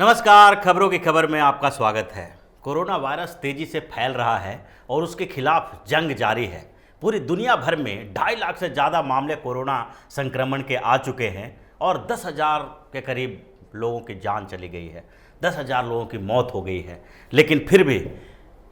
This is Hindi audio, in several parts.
नमस्कार, खबरों की खबर में आपका स्वागत है। कोरोना वायरस तेजी से फैल रहा है और उसके खिलाफ जंग जारी है। पूरी दुनिया भर में 2.5 लाख से ज़्यादा मामले कोरोना संक्रमण के आ चुके हैं और 10,000 के करीब लोगों की जान चली गई है। 10,000 लोगों की मौत हो गई है। लेकिन फिर भी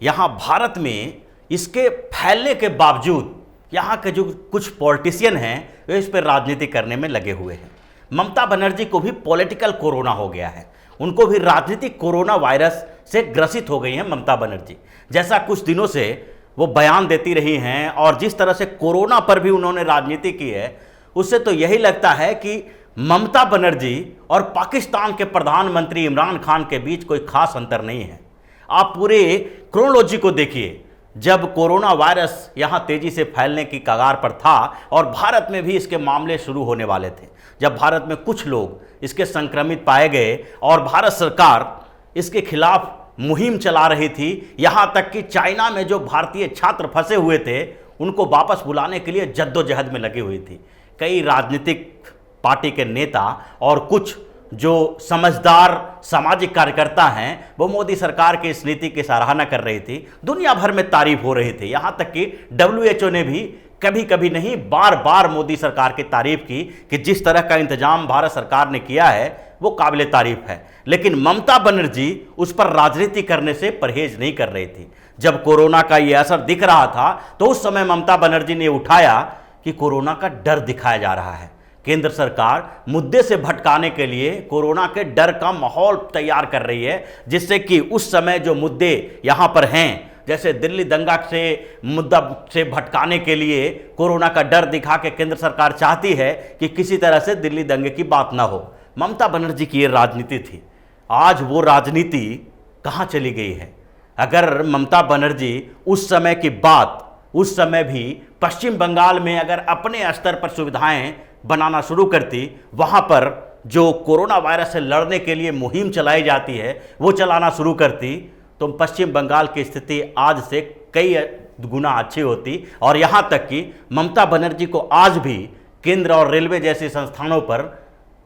यहाँ भारत में इसके फैलने के बावजूद यहाँ के जो कुछ पॉलिटिशियन हैं वे इस पर राजनीति करने में लगे हुए हैं। ममता बनर्जी को भी पॉलिटिकल कोरोना हो गया है, उनको भी राजनीतिक कोरोना वायरस से ग्रसित हो गई हैं ममता बनर्जी। जैसा कुछ दिनों से वो बयान देती रही हैं और जिस तरह से कोरोना पर भी उन्होंने राजनीति की है, उससे तो यही लगता है कि ममता बनर्जी और पाकिस्तान के प्रधानमंत्री इमरान खान के बीच कोई खास अंतर नहीं है। आप पूरे क्रोनोलॉजी को देखिए। जब कोरोना वायरस यहाँ तेजी से फैलने की कगार पर था और भारत में भी इसके मामले शुरू होने वाले थे, जब भारत में कुछ लोग इसके संक्रमित पाए गए और भारत सरकार इसके खिलाफ मुहिम चला रही थी, यहाँ तक कि चाइना में जो भारतीय छात्र फंसे हुए थे उनको वापस बुलाने के लिए जद्दोजहद में लगी हुई थी। कई राजनीतिक पार्टी के नेता और कुछ जो समझदार सामाजिक कार्यकर्ता हैं वो मोदी सरकार की इस नीति की सराहना कर रही थी, दुनिया भर में तारीफ हो रही थी। यहाँ तक कि WHO ने भी कभी कभी नहीं बार बार मोदी सरकार की तारीफ की कि जिस तरह का इंतजाम भारत सरकार ने किया है वो काबिले तारीफ है। लेकिन ममता बनर्जी उस पर राजनीति करने से परहेज नहीं कर रही थी। जब कोरोना का ये असर दिख रहा था तो उस समय ममता बनर्जी ने उठाया कि कोरोना का डर दिखाया जा रहा है। केंद्र सरकार मुद्दे से भटकाने के लिए कोरोना के डर का माहौल तैयार कर रही है, जिससे कि उस समय जो मुद्दे यहाँ पर हैं, जैसे दिल्ली दंगा से मुद्दा से भटकाने के लिए कोरोना का डर दिखा के केंद्र सरकार चाहती है कि किसी तरह से दिल्ली दंगे की बात ना हो। ममता बनर्जी की ये राजनीति थी। आज वो राजनीति कहाँ चली गई है? अगर ममता बनर्जी उस समय की बात उस समय भी पश्चिम बंगाल में अगर अपने स्तर पर सुविधाएं बनाना शुरू करती, वहाँ पर जो कोरोना वायरस से लड़ने के लिए मुहिम चलाई जाती है वो चलाना शुरू करती, तो पश्चिम बंगाल की स्थिति आज से कई गुना अच्छी होती और यहाँ तक कि ममता बनर्जी को आज भी केंद्र और रेलवे जैसे संस्थानों पर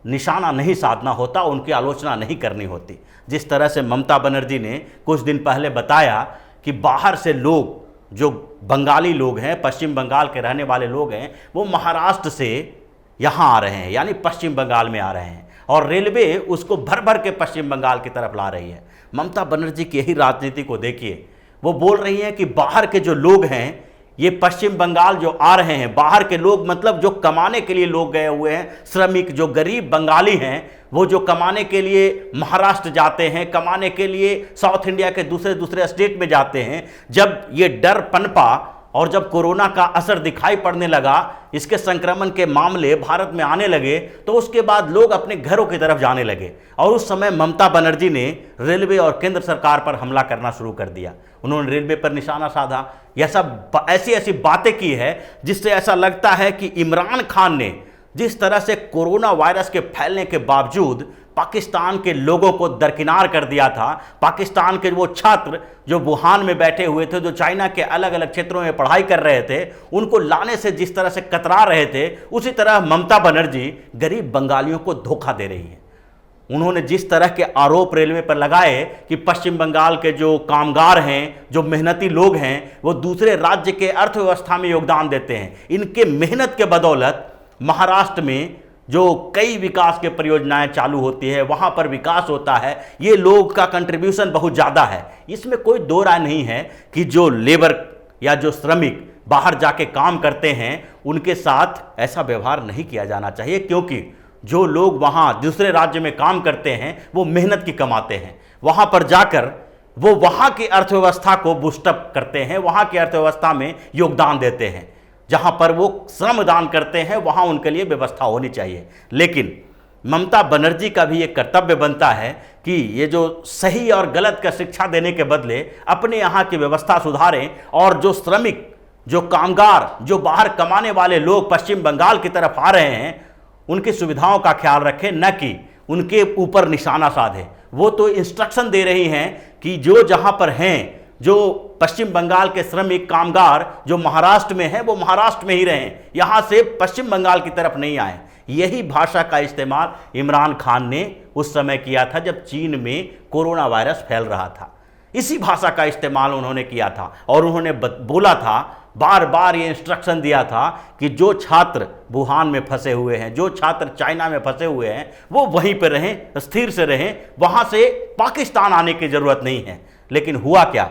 निशाना नहीं साधना होता, उनकी आलोचना नहीं करनी होती। जिस तरह से ममता बनर्जी ने कुछ दिन पहले बताया कि बाहर से लोग, जो बंगाली लोग हैं, पश्चिम बंगाल के रहने वाले लोग हैं, वो महाराष्ट्र से यहाँ आ रहे हैं, यानी पश्चिम बंगाल में आ रहे हैं और रेलवे उसको भर भर के पश्चिम बंगाल की तरफ ला रही है। ममता बनर्जी की यही राजनीति को देखिए। वो बोल रही हैं कि बाहर के जो लोग हैं, ये पश्चिम बंगाल जो आ रहे हैं, बाहर के लोग मतलब जो कमाने के लिए लोग गए हुए हैं, श्रमिक जो गरीब बंगाली हैं, वो जो कमाने के लिए महाराष्ट्र जाते हैं, कमाने के लिए साउथ इंडिया के दूसरे दूसरे स्टेट में जाते हैं। जब ये डर पनपा और जब कोरोना का असर दिखाई पड़ने लगा, इसके संक्रमण के मामले भारत में आने लगे, तो उसके बाद लोग अपने घरों की तरफ जाने लगे और उस समय ममता बनर्जी ने रेलवे और केंद्र सरकार पर हमला करना शुरू कर दिया। उन्होंने रेलवे पर निशाना साधा। यह सब ऐसी ऐसी बातें की है जिससे ऐसा लगता है कि इमरान खान ने जिस तरह से कोरोना वायरस के फैलने के बावजूद पाकिस्तान के लोगों को दरकिनार कर दिया था, पाकिस्तान के वो छात्र जो वुहान में बैठे हुए थे, जो चाइना के अलग अलग क्षेत्रों में पढ़ाई कर रहे थे, उनको लाने से जिस तरह से कतरा रहे थे, उसी तरह ममता बनर्जी गरीब बंगालियों को धोखा दे रही है। उन्होंने जिस तरह के आरोप रेलवे पर लगाए कि पश्चिम बंगाल के जो कामगार हैं, जो मेहनती लोग हैं, वो दूसरे राज्य के अर्थव्यवस्था में योगदान देते हैं, इनके मेहनत के बदौलत महाराष्ट्र में जो कई विकास के परियोजनाएं चालू होती है, वहां पर विकास होता है, ये लोग का कंट्रीब्यूशन बहुत ज़्यादा है। इसमें कोई दो राय नहीं है कि जो लेबर या जो श्रमिक बाहर जाके काम करते हैं उनके साथ ऐसा व्यवहार नहीं किया जाना चाहिए, क्योंकि जो लोग वहाँ दूसरे राज्य में काम करते हैं वो मेहनत की कमाते हैं। वहाँ पर जाकर वो वहाँ की अर्थव्यवस्था को बूस्टअप करते हैं, वहाँ की अर्थव्यवस्था में योगदान देते हैं। जहाँ पर वो श्रमदान करते हैं वहाँ उनके लिए व्यवस्था होनी चाहिए। लेकिन ममता बनर्जी का भी एक कर्तव्य बनता है कि ये जो सही और गलत का शिक्षा देने के बदले अपने यहाँ की व्यवस्था सुधारें और जो श्रमिक, जो कामगार, जो बाहर कमाने वाले लोग पश्चिम बंगाल की तरफ आ रहे हैं, उनकी सुविधाओं का ख्याल रखें, न कि उनके ऊपर निशाना साधें। वो तो इंस्ट्रक्शन दे रही हैं कि जो जहाँ पर हैं, जो पश्चिम बंगाल के श्रमिक कामगार जो महाराष्ट्र में हैं वो महाराष्ट्र में ही रहें, यहाँ से पश्चिम बंगाल की तरफ नहीं आए। यही भाषा का इस्तेमाल इमरान खान ने उस समय किया था जब चीन में कोरोना वायरस फैल रहा था। इसी भाषा का इस्तेमाल उन्होंने किया था और उन्होंने बोला था, बार बार ये इंस्ट्रक्शन दिया था कि जो छात्र वुहान में फंसे हुए हैं, जो छात्र चाइना में फंसे हुए हैं, वो वहीं पर रहें, स्थिर से रहें, वहाँ से पाकिस्तान आने की ज़रूरत नहीं है। लेकिन हुआ क्या,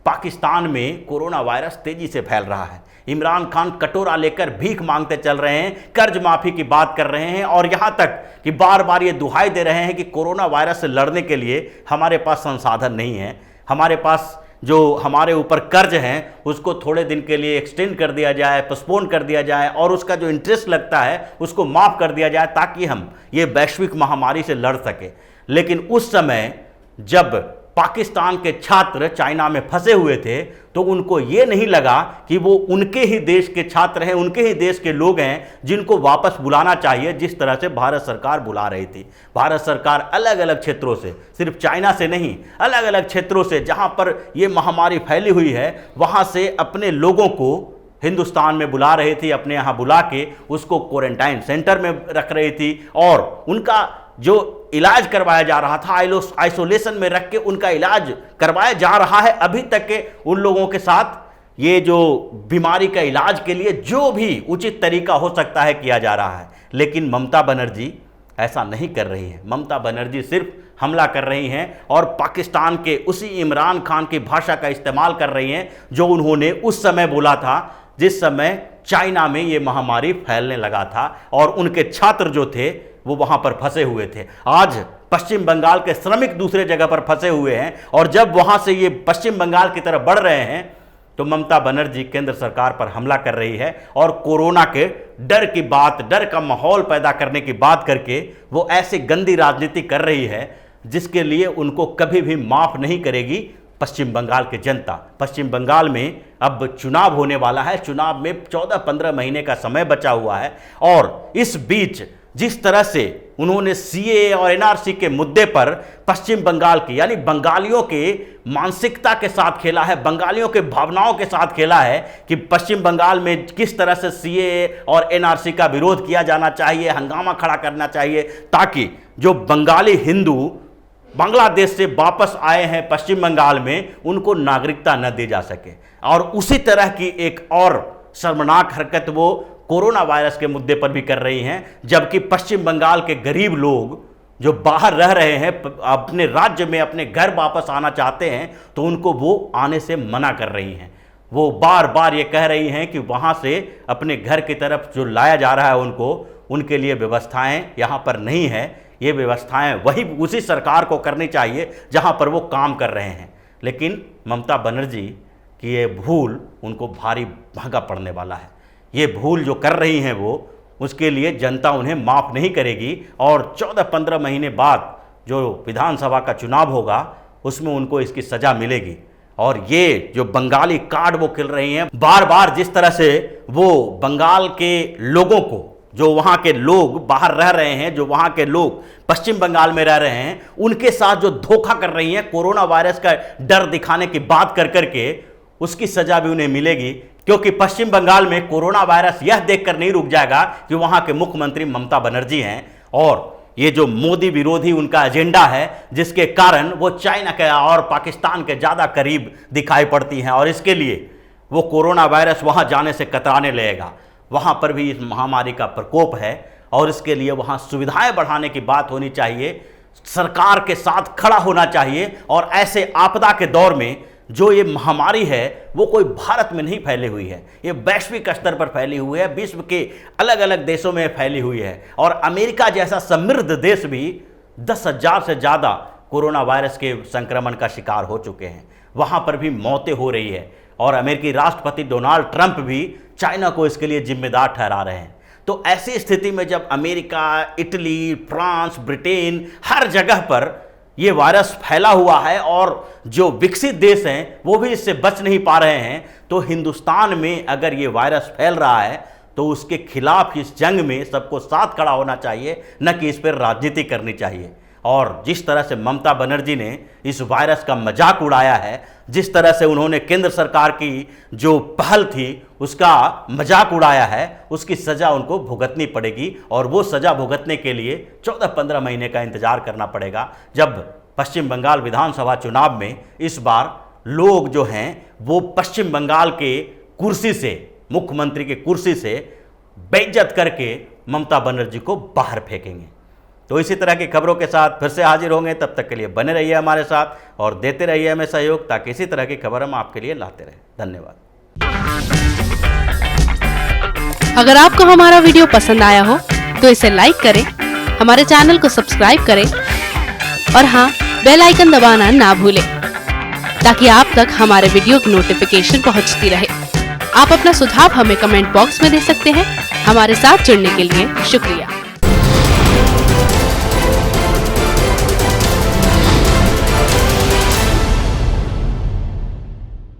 पाकिस्तान में कोरोना वायरस तेज़ी से फैल रहा है। इमरान खान कटोरा लेकर भीख मांगते चल रहे हैं, कर्ज माफ़ी की बात कर रहे हैं और यहाँ तक कि बार बार ये दुहाई दे रहे हैं कि कोरोना वायरस से लड़ने के लिए हमारे पास संसाधन नहीं है, हमारे पास जो हमारे ऊपर कर्ज हैं उसको थोड़े दिन के लिए एक्सटेंड कर दिया जाए, पोस्टपोन कर दिया जाए और उसका जो इंटरेस्ट लगता है उसको माफ़ कर दिया जाए ताकि हम ये वैश्विक महामारी से लड़ सकें। लेकिन उस समय जब पाकिस्तान के छात्र चाइना में फंसे हुए थे तो उनको ये नहीं लगा कि वो उनके ही देश के छात्र हैं, उनके ही देश के लोग हैं जिनको वापस बुलाना चाहिए, जिस तरह से भारत सरकार बुला रही थी। भारत सरकार अलग अलग क्षेत्रों से, सिर्फ चाइना से नहीं, अलग अलग क्षेत्रों से जहां पर ये महामारी फैली हुई है वहां से अपने लोगों को हिंदुस्तान में बुला रही थी, अपने यहाँ बुला के उसको क्वारंटाइन सेंटर में रख रही थी और उनका जो इलाज करवाया जा रहा था आइसोलेशन में रख के उनका इलाज करवाया जा रहा है। अभी तक के उन लोगों के साथ ये जो बीमारी का इलाज के लिए जो भी उचित तरीका हो सकता है किया जा रहा है। लेकिन ममता बनर्जी ऐसा नहीं कर रही है। ममता बनर्जी सिर्फ हमला कर रही हैं और पाकिस्तान के उसी इमरान खान की भाषा का इस्तेमाल कर रही हैं जो उन्होंने उस समय बोला था जिस समय चाइना में ये महामारी फैलने लगा था और उनके छात्र जो थे वो वहां पर फंसे हुए थे। आज पश्चिम बंगाल के श्रमिक दूसरे जगह पर फंसे हुए हैं और जब वहां से ये पश्चिम बंगाल की तरफ बढ़ रहे हैं तो ममता बनर्जी केंद्र सरकार पर हमला कर रही है और कोरोना के डर की बात, डर का माहौल पैदा करने की बात करके वो ऐसी गंदी राजनीति कर रही है जिसके लिए उनको कभी भी माफ नहीं करेगी पश्चिम बंगाल की जनता। पश्चिम बंगाल में अब चुनाव होने वाला है, चुनाव में 14-15 महीने का समय बचा हुआ है और इस बीच जिस तरह से उन्होंने सीएए और एनआरसी के मुद्दे पर पश्चिम बंगाल की यानी बंगालियों के मानसिकता के साथ खेला है, बंगालियों के भावनाओं के साथ खेला है कि पश्चिम बंगाल में किस तरह से सीएए और एनआरसी का विरोध किया जाना चाहिए, हंगामा खड़ा करना चाहिए ताकि जो बंगाली हिंदू बांग्लादेश से वापस आए हैं पश्चिम बंगाल में उनको नागरिकता न दी जा सके। और उसी तरह की एक और शर्मनाक हरकत वो कोरोना वायरस के मुद्दे पर भी कर रही हैं, जबकि पश्चिम बंगाल के गरीब लोग जो बाहर रह रहे हैं, अपने राज्य में अपने घर वापस आना चाहते हैं तो उनको वो आने से मना कर रही हैं। वो बार बार ये कह रही हैं कि वहाँ से अपने घर की तरफ जो लाया जा रहा है उनके लिए व्यवस्थाएं यहाँ पर नहीं है। ये व्यवस्थाएं वही उसी सरकार को करनी चाहिए जहाँ पर वो काम कर रहे हैं। लेकिन ममता बनर्जी की ये भूल उनको भारी महंगा पड़ने वाला है। ये भूल जो कर रही हैं वो उसके लिए जनता उन्हें माफ़ नहीं करेगी और 14-15 महीने बाद जो विधानसभा का चुनाव होगा उसमें उनको इसकी सज़ा मिलेगी। और ये जो बंगाली कार्ड वो खेल रही हैं, बार बार जिस तरह से वो बंगाल के लोगों को, जो वहाँ के लोग बाहर रह रहे हैं, जो वहाँ के लोग पश्चिम बंगाल में रह रहे हैं, उनके साथ जो धोखा कर रही हैं, कोरोना वायरस का डर दिखाने की बात कर करके उसकी सज़ा भी उन्हें मिलेगी। क्योंकि पश्चिम बंगाल में कोरोना वायरस यह देखकर नहीं रुक जाएगा कि वहाँ के मुख्यमंत्री ममता बनर्जी हैं और ये जो मोदी विरोधी उनका एजेंडा है जिसके कारण वो चाइना के और पाकिस्तान के ज़्यादा करीब दिखाई पड़ती हैं और इसके लिए वो कोरोना वायरस वहाँ जाने से कतराने लगेगा। वहाँ पर भी इस महामारी का प्रकोप है और इसके लिए वहाँ सुविधाएं बढ़ाने की बात होनी चाहिए, सरकार के साथ खड़ा होना चाहिए। और ऐसे आपदा के दौर में जो ये महामारी है वो कोई भारत में नहीं फैली हुई है, ये वैश्विक स्तर पर फैली हुई है, विश्व के अलग अलग देशों में फैली हुई है। और अमेरिका जैसा समृद्ध देश भी 10,000 से ज़्यादा कोरोना वायरस के संक्रमण का शिकार हो चुके हैं, वहाँ पर भी मौतें हो रही है और अमेरिकी राष्ट्रपति डोनाल्ड ट्रंप भी चाइना को इसके लिए जिम्मेदार ठहरा रहे हैं। तो ऐसी स्थिति में जब अमेरिका, इटली, फ्रांस, ब्रिटेन हर जगह पर ये वायरस फैला हुआ है और जो विकसित देश हैं वो भी इससे बच नहीं पा रहे हैं, तो हिंदुस्तान में अगर ये वायरस फैल रहा है तो उसके खिलाफ इस जंग में सबको साथ खड़ा होना चाहिए, न कि इस पर राजनीति करनी चाहिए। और जिस तरह से ममता बनर्जी ने इस वायरस का मजाक उड़ाया है, जिस तरह से उन्होंने केंद्र सरकार की जो पहल थी उसका मजाक उड़ाया है, उसकी सज़ा उनको भुगतनी पड़ेगी। और वो सज़ा भुगतने के लिए 14-15 महीने का इंतजार करना पड़ेगा, जब पश्चिम बंगाल विधानसभा चुनाव में इस बार लोग जो हैं वो पश्चिम बंगाल के कुर्सी से, मुख्यमंत्री की कुर्सी से बेइज्जत करके ममता बनर्जी को बाहर फेंकेंगे। तो इसी तरह की खबरों के साथ फिर से हाजिर होंगे। तब तक के लिए बने रहिए हमारे साथ और देते रहिए हमें सहयोग, ताकि इसी तरह की खबर हम आपके लिए लाते रहें। धन्यवाद। अगर आपको हमारा वीडियो पसंद आया हो तो इसे लाइक करें, हमारे चैनल को सब्सक्राइब करें और हाँ, बेल आइकन दबाना ना भूलें, ताकि आप तक हमारे वीडियो की नोटिफिकेशन पहुंचती रहे। आप अपना सुझाव हमें कमेंट बॉक्स में दे सकते हैं। हमारे साथ जुड़ने के लिए शुक्रिया।